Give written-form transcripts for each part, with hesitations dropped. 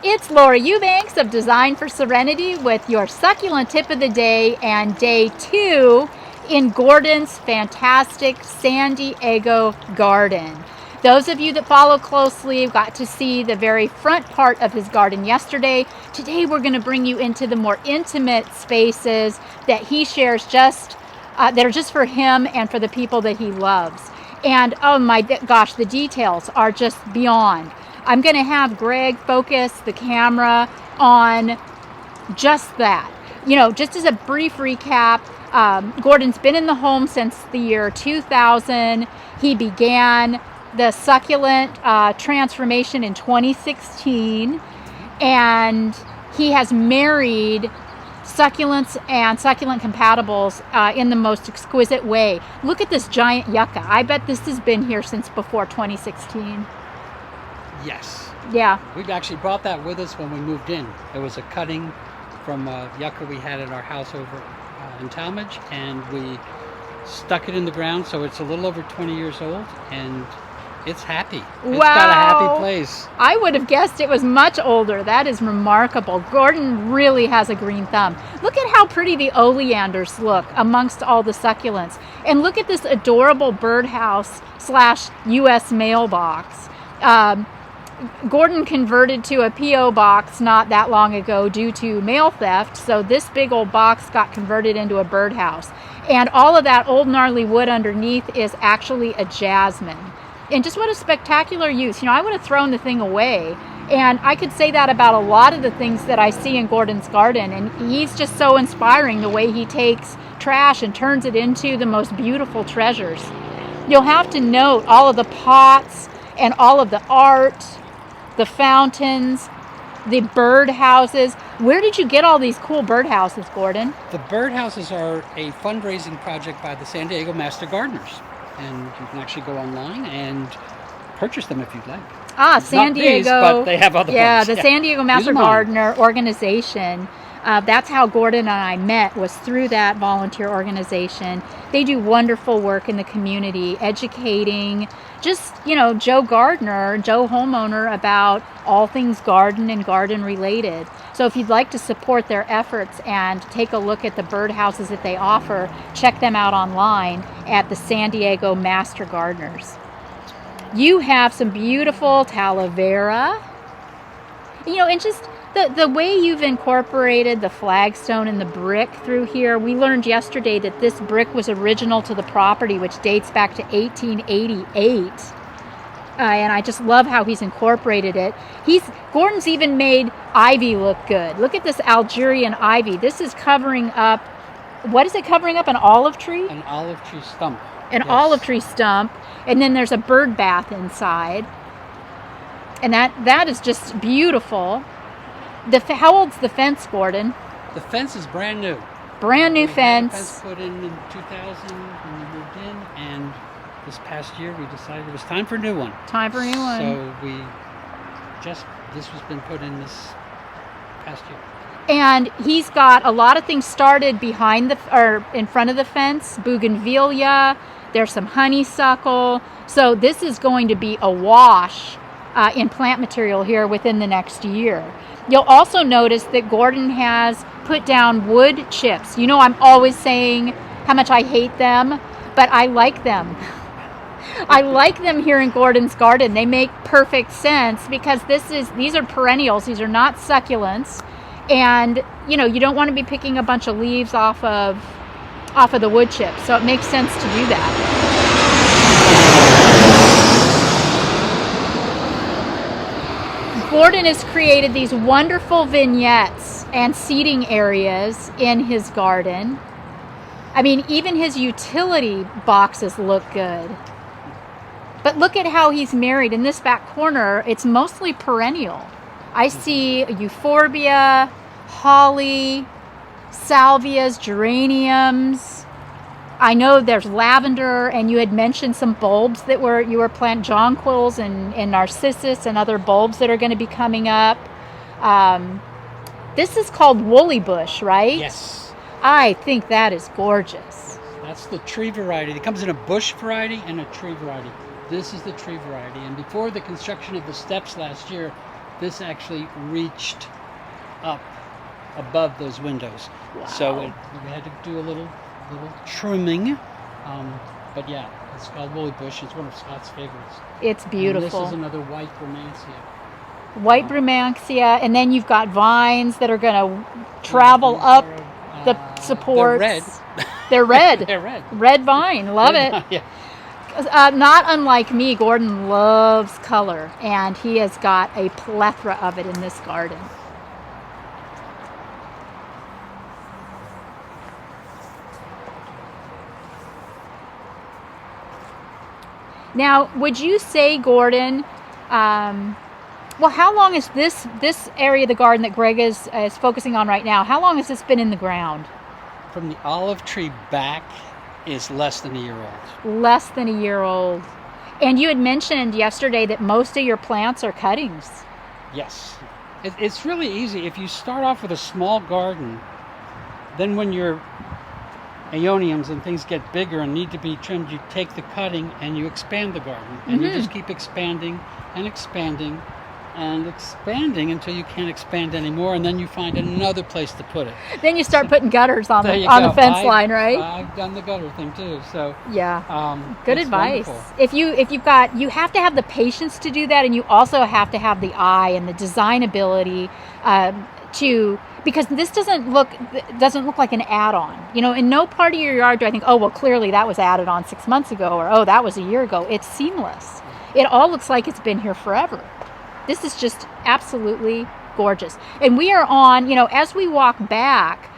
It's Laura Eubanks of Design for Serenity with your succulent tip of the day and day 2 in Gordon's fantastic San Diego garden. Those of you that follow closely got to see the very front part of his garden yesterday. Today we're going to bring you into the more intimate spaces that he shares that are just for him and for the people that he loves. And oh my gosh, the details are just beyond. I'm going to have Greg focus the camera on just that. You know, just as a brief recap, Gordon's been in the home since the year 2000. He began the succulent transformation in 2016, and he has married succulents and succulent compatibles in the most exquisite way. Look at this giant yucca. I bet this has been here since before 2016. Yes. Yeah. We've actually brought that with us when we moved in. There was a cutting from yucca we had at our house over in Talmadge, and we stuck it in the ground, so it's a little over 20 years old, and it's happy. It's got a happy place. I would have guessed it was much older. That is remarkable. Gordon really has a green thumb. Look at how pretty the oleanders look amongst all the succulents. And look at this adorable birdhouse / U.S. mailbox. Gordon converted to a P.O. box not that long ago due to mail theft, so this big old box got converted into a birdhouse. And all of that old gnarly wood underneath is actually a jasmine. And just what a spectacular use. You know, I would have thrown the thing away. And I could say that about a lot of the things that I see in Gordon's garden. And he's just so inspiring the way he takes trash and turns it into the most beautiful treasures. You'll have to note all of the pots and all of the art, the fountains, the bird houses. Where did you get all these cool bird houses, Gordon? The bird houses are a fundraising project by the San Diego Master Gardeners. And you can actually go online and purchase them if you'd like. San Diego. These, but they have other ones. The San Diego Master Gardener organization. That's how Gordon and I met, was through that volunteer organization. They do wonderful work in the community, educating just, Joe homeowner, about all things garden and garden related. So if you'd like to support their efforts and take a look at the birdhouses that they offer, check them out online at the San Diego Master Gardeners. You have some beautiful talavera, and just the way you've incorporated the flagstone and the brick through here. We learned yesterday that this brick was original to the property, which dates back to 1888. And I just love how he's incorporated it. Gordon's even made ivy look good. Look at this Algerian ivy. This is covering up, what is it covering up? An olive tree? An olive tree stump. Olive tree stump. And then there's a bird bath inside. And that is just beautiful. How old's the fence, Gordon? The fence is brand new. Brand new fence. The fence put in 2000 when we moved in, and this past year we decided it was time for a new one. Time for a new one. So this has been put in this past year. And he's got a lot of things started in front of the fence. Bougainvillea. There's some honeysuckle. So this is going to be awash in plant material here within the next year. You'll also notice that Gordon has put down wood chips. I'm always saying how much I hate them, but I like them. I like them here in Gordon's garden. They make perfect sense because these are perennials. These are not succulents. And, you don't want to be picking a bunch of leaves off of the wood chips. So it makes sense to do that. Gordon has created these wonderful vignettes and seating areas in his garden. I mean, even his utility boxes look good. But look at how he's married. In this back corner, it's mostly perennial. I see euphorbia, holly, salvias, geraniums. I know there's lavender, and you had mentioned some bulbs that you were planting, jonquils and narcissus and other bulbs that are going to be coming up. This is called woolly bush, right? Yes. I think that is gorgeous. That's the tree variety. It comes in a bush variety and a tree variety. This is the tree variety. And before the construction of the steps last year, this actually reached up above those windows. So we had to do a little trimming. But yeah, it's called woolly bush. It's one of Scott's favorites. It's beautiful. And this is another white romancia. White Brumansia, and then you've got vines that are going to travel up the supports. They're red. They're red. They're red. Red vine. Love it. Yeah. Not unlike me, Gordon loves color, and he has got a plethora of it in this garden. Now, would you say, Gordon, well, how long is this area of the garden that Greg is focusing on right now, how long has this been in the ground? From the olive tree back is less than a year old. Less than a year old. And you had mentioned yesterday that most of your plants are cuttings. Yes. It's really easy. If you start off with a small garden, then when your aeoniums and things get bigger and need to be trimmed, you take the cutting and you expand the garden. And you just keep expanding and expanding and expanding until you can't expand anymore, and then you find another place to put it. Then you start putting gutters on the fence line, right? I've done the gutter thing too, so yeah. Good advice. Wonderful. You have to have the patience to do that, and you also have to have the eye and the design ability because this doesn't look like an add-on. You know, in no part of your yard do I think, oh well, clearly that was added on 6 months ago, or oh that was a year ago. It's seamless. It all looks like it's been here forever. This is just absolutely gorgeous. And we are on, as we walk back,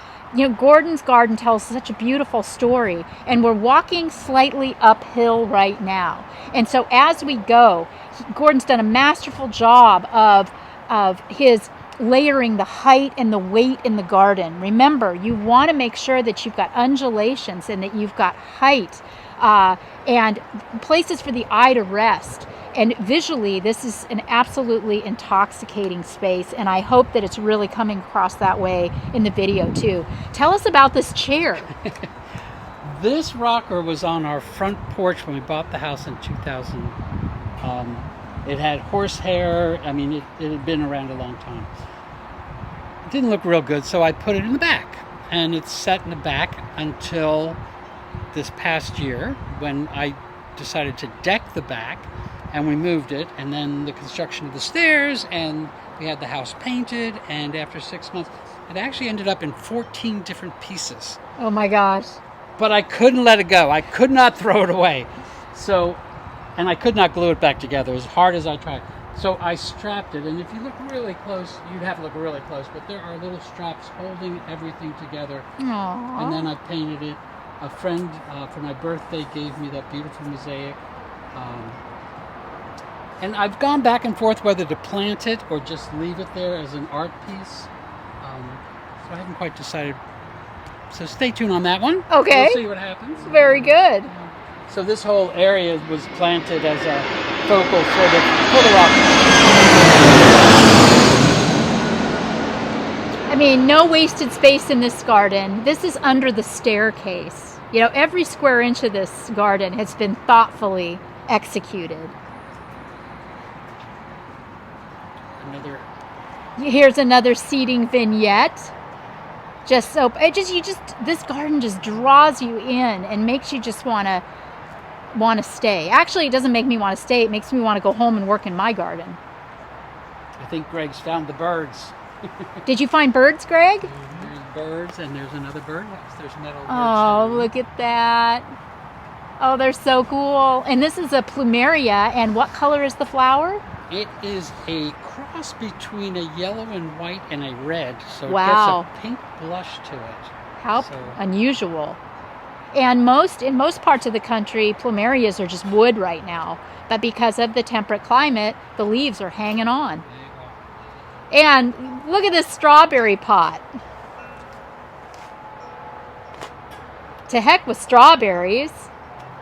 Gordon's garden tells such a beautiful story, and we're walking slightly uphill right now. And so as we go, Gordon's done a masterful job of his layering the height and the weight in the garden. Remember, you want to make sure that you've got undulations and that you've got height and places for the eye to rest. And visually, this is an absolutely intoxicating space, and I hope that it's really coming across that way in the video too. Tell us about this chair. This rocker was on our front porch when we bought the house in 2000. It had horsehair. I mean, it had been around a long time. It didn't look real good, so I put it in the back. And it's set in the back until this past year when I decided to deck the back. And we moved it, and then the construction of the stairs, and we had the house painted, and after 6 months, it actually ended up in 14 different pieces. Oh my gosh. But I couldn't let it go. I could not throw it away. And I could not glue it back together as hard as I tried. So I strapped it, and if you look really close, you'd have to look really close, but there are little straps holding everything together. Aww. And then I painted it. A friend for my birthday gave me that beautiful mosaic. And I've gone back and forth whether to plant it or just leave it there as an art piece. So I haven't quite decided. So stay tuned on that one. Okay. We'll see what happens. Very good. So this whole area was planted as a focal for the rock. I mean, no wasted space in this garden. This is under the staircase. Every square inch of this garden has been thoughtfully executed. Here's another seating vignette. This garden just draws you in and makes you just want to stay. Actually, it doesn't make me want to stay. It makes me want to go home and work in my garden. I think Greg's found the birds. Did you find birds, Greg? There's birds, and there's another birdhouse. There's metal birds. Oh, look at that. Oh, they're so cool. And this is a plumeria, and what color is the flower? It is a cross between a yellow and white and a red, so wow. It gets a pink blush to it. How unusual. And in most parts of the country, plumerias are just wood right now. But because of the temperate climate, the leaves are hanging on. And look at this strawberry pot. To heck with strawberries.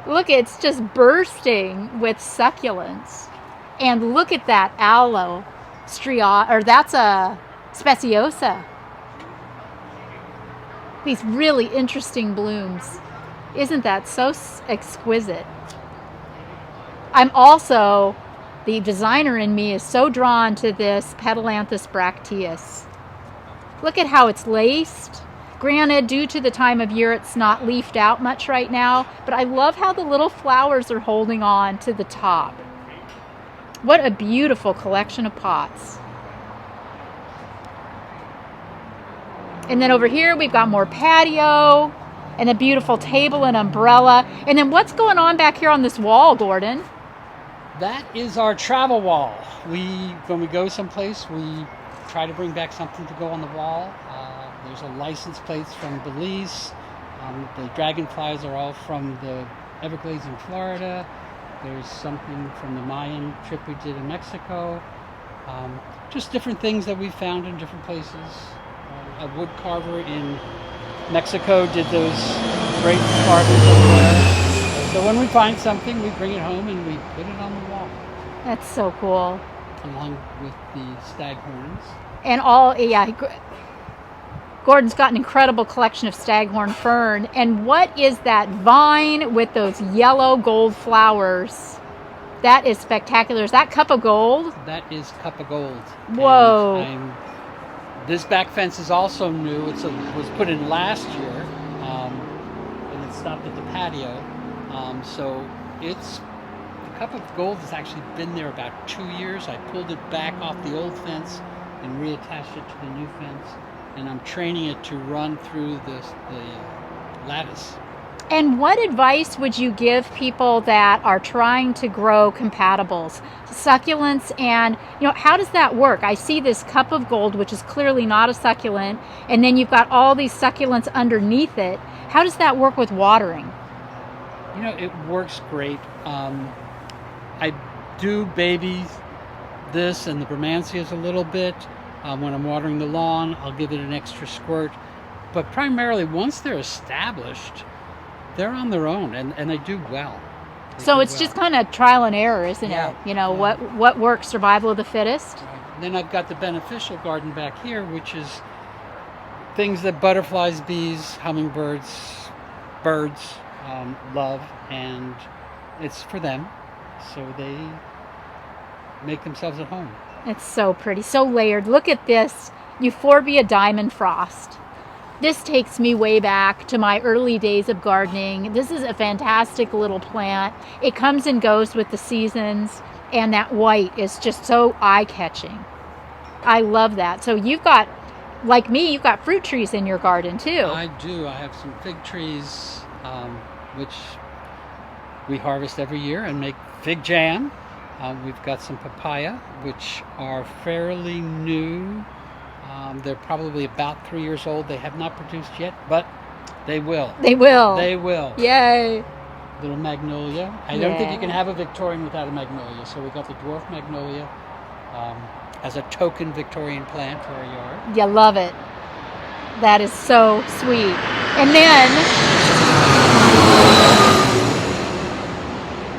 Look, it's just bursting with succulents. And look at that aloe that's a speciosa. These really interesting blooms. Isn't that so exquisite? I'm also the designer in me is so drawn to this Petalanthus bracteus. Look at how it's laced. Granted, due to the time of year, it's not leafed out much right now, but I love how the little flowers are holding on to the top. What a beautiful collection of pots. And then over here, we've got more patio and a beautiful table and umbrella. And then what's going on back here on this wall, Gordon? That is our travel wall. When we go someplace, we try to bring back something to go on the wall. There's a license plates from Belize. The dragonflies are all from the Everglades in Florida. There's something from the Mayan trip we did in Mexico. Just different things that we found in different places. A wood carver in Mexico did those great carvings over there. So when we find something, we bring it home and we put it on the wall. That's so cool. Along with the staghorns. And Gordon's got an incredible collection of staghorn fern. And what is that vine with those yellow gold flowers? That is spectacular. Is that cup of gold? That is cup of gold. Whoa. This back fence is also new. It was put in last year, and it stopped at the patio. So the cup of gold has actually been there about 2 years. I pulled it back off the old fence and reattached it to the new fence. And I'm training it to run through the lattice. And what advice would you give people that are trying to grow compatibles, succulents, and how does that work? I see this cup of gold, which is clearly not a succulent, and then you've got all these succulents underneath it. How does that work with watering? It works great. I do baby this and the Bromansias a little bit. When I'm watering the lawn, I'll give it an extra squirt. But primarily, once they're established, they're on their own, and they do well. So it's just kind of trial and error, isn't it? What works, survival of the fittest? Right. Then I've got the beneficial garden back here, which is things that butterflies, bees, hummingbirds, birds love, and it's for them, so they make themselves at home. It's so pretty, so layered. Look at this Euphorbia diamond frost. This takes me way back to my early days of gardening. This is a fantastic little plant. It comes and goes with the seasons, and that white is just so eye-catching. I love that. So you've got, like me, you've got fruit trees in your garden too. I do. I have some fig trees, which we harvest every year and make fig jam. We've got some papaya, which are fairly new. They're probably about 3 years old. They have not produced yet, but they will. They will. They will. Yay. Little magnolia. I don't think you can have a Victorian without a magnolia. So we got the dwarf magnolia as a token Victorian plant for our yard. You love it. That is so sweet. And then,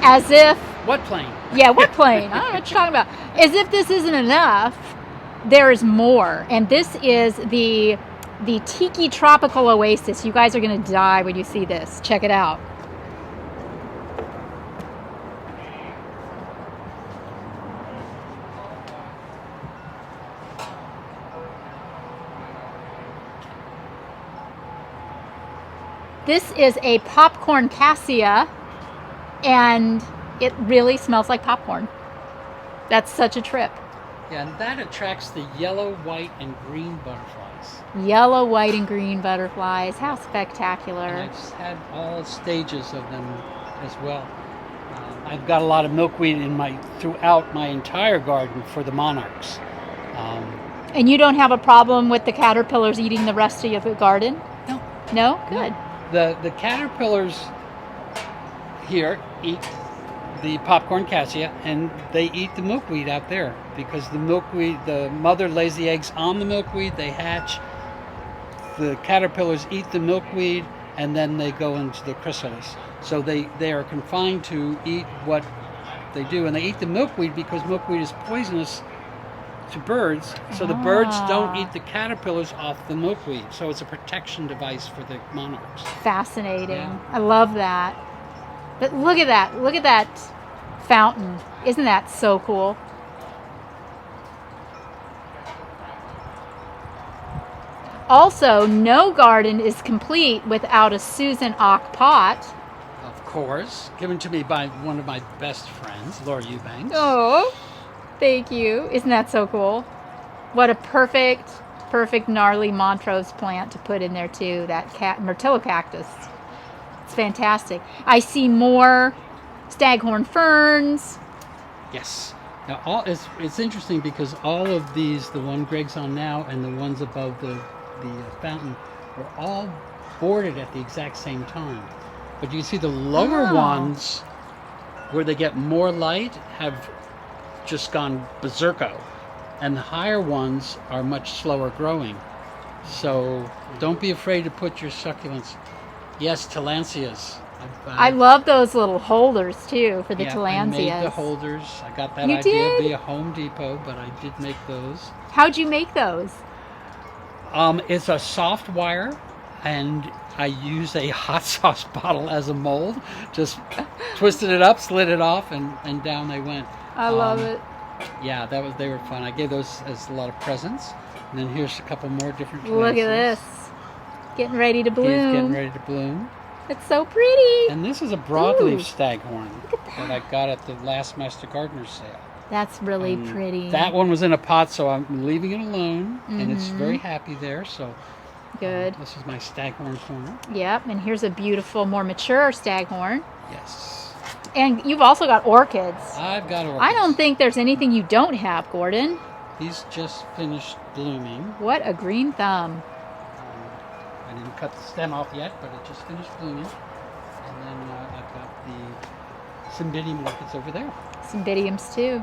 as if... What plane? Yeah, what plane? I don't know what you're talking about. As if this isn't enough, there is more. And this is the Tiki Tropical Oasis. You guys are going to die when you see this. Check it out. This is a popcorn cassia, and it really smells like popcorn. That's such a trip. Yeah, and that attracts the yellow, white, and green butterflies. Yellow, white, and green butterflies. How spectacular. And I've had all stages of them as well. I've got a lot of milkweed throughout my entire garden for the monarchs. And you don't have a problem with the caterpillars eating the rest of your garden? No. No? Good. The caterpillars here eat the popcorn cassia, and they eat the milkweed out there because the mother lays the eggs on the milkweed, they hatch, the caterpillars eat the milkweed, and then they go into the chrysalis. So they are confined to eat what they do, and they eat the milkweed because milkweed is poisonous to birds, so the birds don't eat the caterpillars off the milkweed. So it's a protection device for the monarchs. Fascinating. Yeah. I love that. But look at that. Look at that fountain. Isn't that so cool? Also, no garden is complete without a Susan Ock pot. Of course, given to me by one of my best friends, Laura Eubanks. Oh, thank you. Isn't that so cool? What a perfect gnarly Montrose plant to put in there too. That Myrtillo cactus. It's fantastic. I see more staghorn ferns. Yes. Now, it's interesting because all of these, the one Greg's on now and the ones above the fountain, were all boarded at the exact same time. But you see the lower ones, where they get more light, have just gone berserko. And the higher ones are much slower growing. So don't be afraid to put your succulents. Yes, tillandsias. I love those little holders too for the tillandsias. I made the holders. I got that You idea did? via Home Depot, but I did make those. How'd you make those? It's a soft wire, and I used a hot sauce bottle as a mold. Just twisted it up, slid it off, and down they went. I love it. Yeah, they were fun. I gave those as a lot of presents. And then here's a couple more different Look at tillandsias. this. Getting ready to bloom. He's getting ready to bloom. It's so pretty. And this is a broadleaf Ooh, staghorn look at that. I got at the last Master Gardener's sale. That's really And pretty. That one was in a pot, so I'm leaving it alone, and it's very happy there. So Good. this is my staghorn corner. Yep, and here's a beautiful, more mature staghorn. Yes. And you've also got orchids. I've got orchids. I don't think there's anything you don't have, Gordon. He's just finished blooming. What a green thumb. I didn't cut the stem off yet, but it just finished blooming. And then I've got the cymbidium orchids over there. Cymbidiums too.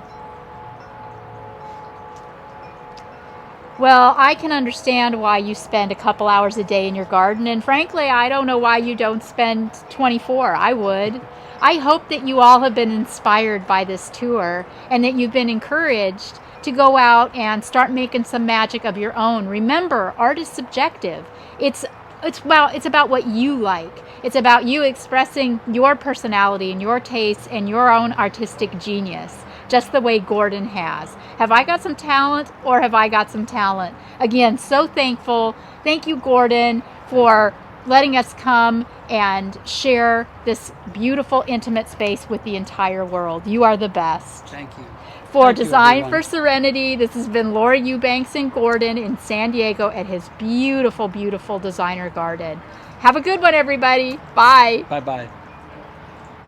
Well, I can understand why you spend a couple hours a day in your garden, and frankly, I don't know why you don't spend 24. I would. I hope that you all have been inspired by this tour and that you've been encouraged to go out and start making some magic of your own. Remember, art is subjective. It's about what you like. It's about you expressing your personality and your tastes and your own artistic genius, just the way Gordon has. Have I got some talent, or have I got some talent? Again, so thankful. Thank you, Gordon, for letting us come and share this beautiful, intimate space with the entire world. You are the best. Thank you. For Thank you, Design everyone. for Serenity, this has been Laura Eubanks and Gordon in San Diego at his beautiful, beautiful designer garden. Have a good one, everybody. Bye. Bye-bye.